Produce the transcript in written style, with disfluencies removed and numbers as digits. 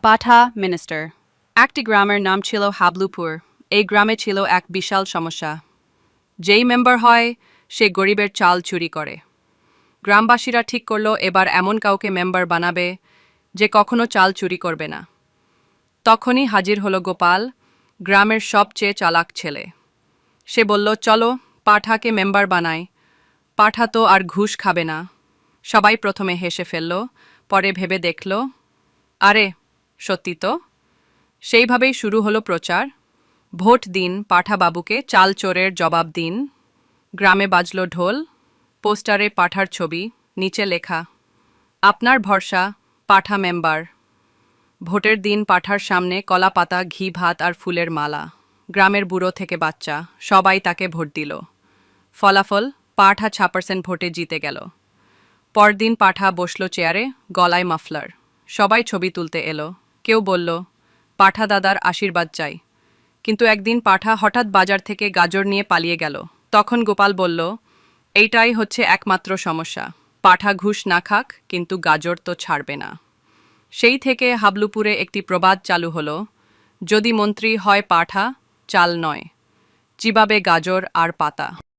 পাঠা মিনিস্টার। একটি গ্রামের নাম ছিল হাবলুপুর। এই গ্রামে ছিল এক বিশাল সমস্যা। যেই মেম্বার হয় সে গরিবের চাল চুরি করে। গ্রামবাসীরা ঠিক করলো এবার এমন কাউকে মেম্বার বানাবে যে কখনো চাল চুরি করবে না। তখনই হাজির হলো গোপাল, গ্রামের সবচেয়ে চালাক ছেলে। সে বলল, চলো পাঠাকে মেম্বার বানাই। পাঠা তো আর ঘুষ খাবে না। সবাই প্রথমে হেসে ফেলল, পরে ভেবে দেখল, আরে সত্যি তো। সেইভাবেই শুরু হলো প্রচার। ভোট দিন পাঠা বাবুকে, চাল চোরের জবাব দিন। গ্রামে বাজল ঢোল, পোস্টারে পাঠার ছবি, নিচে লেখা, আপনার ভরসা পাঠা মেম্বার। ভোটের দিন পাঠার সামনে কলা পাতা, ঘি ভাত আর ফুলের মালা। গ্রামের বুড়ো থেকে বাচ্চা সবাই তাকে ভোট দিল। ফলাফল, পাঠা 6% ভোটে জিতে গেল। পরদিন পাঠা বসল চেয়ারে, গলায় মাফলার। সবাই ছবি তুলতে এলো। কেউ বলল, পাঠা দাদার আশীর্বাদ চাই। কিন্তু একদিন পাঠা হঠাৎ বাজার থেকে গাজর নিয়ে পালিয়ে গেল। তখন গোপাল বলল, এইটাই হচ্ছে একমাত্র সমস্যা। পাঠা ঘুষ না খাক, কিন্তু গাজর তো ছাড়বে না। সেই থেকে হাবলুপুরে একটি প্রবাদ চালু হলো, যদি মন্ত্রী হয় পাঠা, চাল নয়, চিবাবে গাজর আর পাতা।